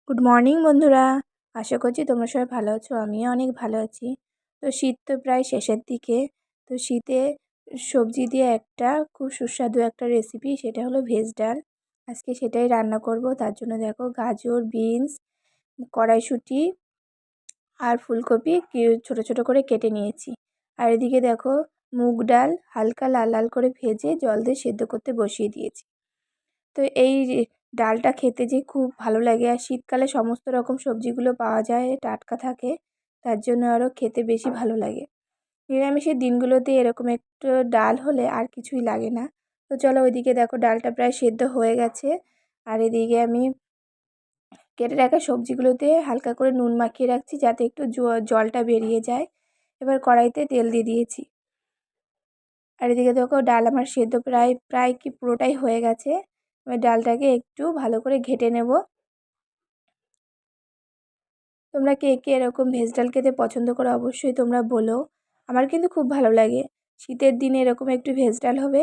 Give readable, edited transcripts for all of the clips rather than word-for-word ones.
Good morning বন্ধুরা। আশা করছি তোমরা সবাই ভালো আছো, আমিও অনেক ভালো আছি। তো শীত তো প্রায় শেষের দিকে। তো শীতে সবজি দিয়ে একটা খুব সুস্বাদু একটা রেসিপি, সেটা হলো ভেজ ডাল। আজকে সেটাই রান্না করব। তার জন্য দেখো গাজর, বিনস, কড়াইশুঁটি আর ফুলকপি ছোট ছোট করে কেটে নিয়েছি। আর এদিকে দেখো মুগ ডাল হালকা লাল লাল করে ভেজে জল দিয়ে সেদ্ধ করতে বসিয়ে দিয়েছি। তো এই ডালটা খেতে যে খুব ভালো লাগে, আর শীতকালে সমস্ত রকম সবজিগুলো পাওয়া যায়, টাটকা থাকে, তার জন্য আরও খেতে বেশি ভালো লাগে। নিরামিষের দিনগুলোতে এরকম একটু ডাল হলে আর কিছুই লাগে না। তো চলো, ওইদিকে দেখো ডালটা প্রায় সেদ্ধ হয়ে গেছে। আর এদিকে আমি কেটে রাখা সবজিগুলোতে হালকা করে নুন মাখিয়ে রাখছি, যাতে একটু জলটা বেরিয়ে যায়। এবার কড়াইতে তেল দিয়ে দিয়েছি। আর এদিকে দেখো ডাল আমার সেদ্ধ প্রায় প্রায় কি পুরোটাই হয়ে গেছে। এবার ডালটাকে একটু ভালো করে ঘেটে নেব। তোমরা কে কে এরকম ভেজ ডাল খেতে পছন্দ করো অবশ্যই তোমরা বলো। আমার কিন্তু খুব ভালো লাগে। শীতের দিনে এরকম একটু ভেজ ডাল হবে,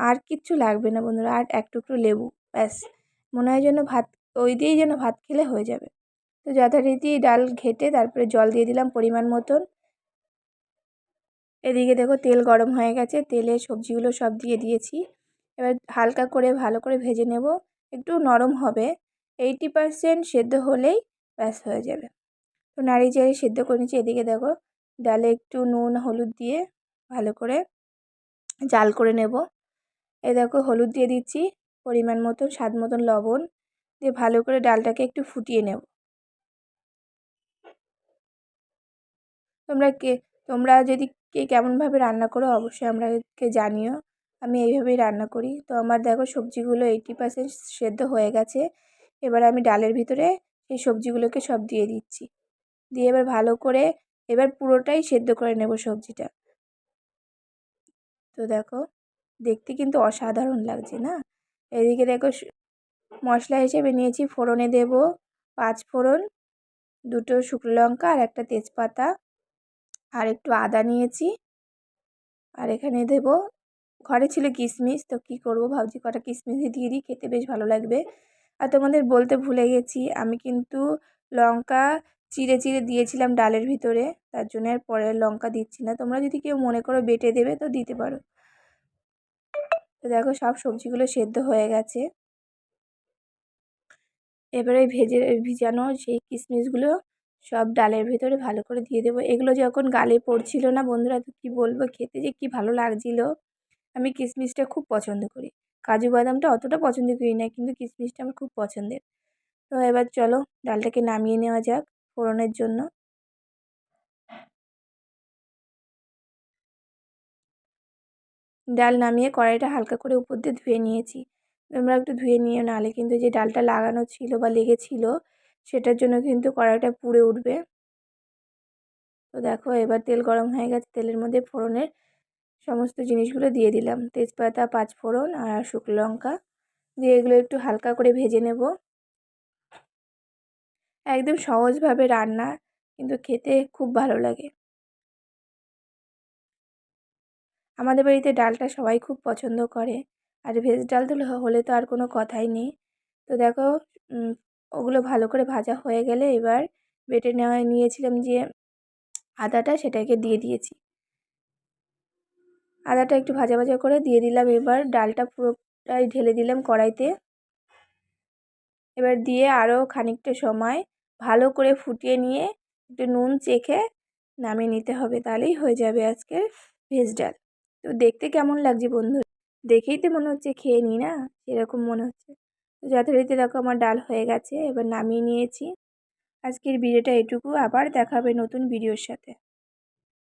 আর কিচ্ছু লাগবে না বন্ধুরা, আর এক টুকরো লেবু, ব্যাস। মনে হয় যেন ভাত, ওই দিয়েই যেন ভাত খেলে হয়ে যাবে। তো যথারীতি ডাল ঘেটে তারপরে জল দিয়ে দিলাম পরিমাণ মতন। এদিকে দেখো তেল গরম হয়ে গেছে, তেলে সবজিগুলো সব দিয়ে দিয়েছি। এবার হালকা করে ভালো করে ভেজে নেব, একটু নরম হবে। 80% সেদ্ধ হলেই ব্যাস হয়ে যাবে। তো নাড়িয়ে চাড়িয়ে সেদ্ধ করে নিচ্ছি। এদিকে দেখো ডালে একটু নুন হলুদ দিয়ে ভালো করে জাল করে নেব। এই দেখো হলুদ দিয়ে দিচ্ছি, পরিমাণ মতন স্বাদ মতন লবণ দিয়ে ভালো করে ডালটাকে একটু ফুটিয়ে নেব। তোমরা কে তোমরা যদি কে কেমনভাবে রান্না করো অবশ্যই আমাকে জানিও। আমি এইভাবেই রান্না করি। তো আমার দেখো সবজিগুলো 80% সেদ্ধ হয়ে গেছে। এবার আমি ডালের ভিতরে সেই সবজিগুলোকে সব দিয়ে দিচ্ছি। দিয়ে এবার ভালো করে এবার পুরোটাই সেদ্ধ করে নেব সবজিটা। তো দেখো দেখতে কিন্তু অসাধারণ লাগছে না? এদিকে দেখো মশলা হিসেবে নিয়েছি, ফোড়নে দেব 5 ফোড়ন, 2টো শুকনো লঙ্কা আর একটা তেজপাতা, আর একটু আদা নিয়েছি। আর এখানে দেব, ঘরে ছিল কিশমিশ, তো কি করব ভাবছি কটা কিশমিশই দিয়ে দিই, খেতে বেশ ভালো লাগবে। আর তোমাদের বলতে ভুলে গেছি, আমি কিন্তু লঙ্কা চিড়ে চিড়ে দিয়েছিলাম ডালের ভিতরে, তার জন্য আর পরে লঙ্কা দিচ্ছি না। তোমরা যদি কেউ মনে করো বেটে দেবে তো দিতে পারো। তো দেখো সব সবজিগুলো সেদ্ধ হয়ে গেছে। এবারে ভিজানো সেই কিশমিশগুলো সব ডালের ভিতরে ভালো করে দিয়ে দেবো। এগুলো যখন গালে পড়ছিল না বন্ধুরা, তো কী বলবো, খেতে যে কী ভালো লাগছিল। আমি কিশমিশটা খুব পছন্দ করি, কাজু বাদামটা অতটা পছন্দ করি না, কিন্তু কিশমিশটা আমার খুব পছন্দের। তো এবার চলো ডালটাকে নামিয়ে নেওয়া যাক ফোড়নের জন্য। ডাল নামিয়ে কড়াইটা হালকা করে উপর দিয়ে ধুয়ে নিয়েছি। তোমরা একটু ধুয়ে নিও, নাহলে কিন্তু যে ডালটা লাগানো ছিল বা লেগেছিল সেটার জন্য কিন্তু কড়াইটা পুড়ে উঠবে। তো দেখো এবার তেল গরম হয়ে গেছে, তেলের মধ্যে ফোড়নের সমস্ত জিনিসগুলো দিয়ে দিলাম, তেজপাতা, 5 ফোড়ন আর শুকনো লঙ্কা দিয়ে এগুলো একটু হালকা করে ভেজে নেব। একদম সহজভাবে রান্না, কিন্তু খেতে খুব ভালো লাগে। আমাদের বাড়িতে ডালটা সবাই খুব পছন্দ করে, আর ভেজ ডাল তো হলে তো আর কোনো কথাই নেই। তো দেখো ওগুলো ভালো করে ভাজা হয়ে গেলে এবার বেটে নিয়েছিলাম যে আদাটা, সেটাকে দিয়ে দিয়েছি। আদাটা একটু ভাজা ভাজা করে দিয়ে দিলাম। এবার ডালটা পুরোটাই ঢেলে দিলাম কড়াইতে। এবার দিয়ে আরও খানিকটা সময় ভালো করে ফুটিয়ে নিয়ে একটু নুন চেখে নামিয়ে নিতে হবে, তাহলেই হয়ে যাবে আজকের ভেজ ডাল। তো দেখতে কেমন লাগছে বন্ধু, দেখেই তো মনে হচ্ছে খেয়ে নিই না, এরকম মনে হচ্ছে। তো যথারীতি দেখো আমার ডাল হয়ে গেছে, এবার নামিয়ে নিয়েছি। আজকের ভিডিওটা এটুকু, আবার দেখা হবে নতুন ভিডিওর সাথে।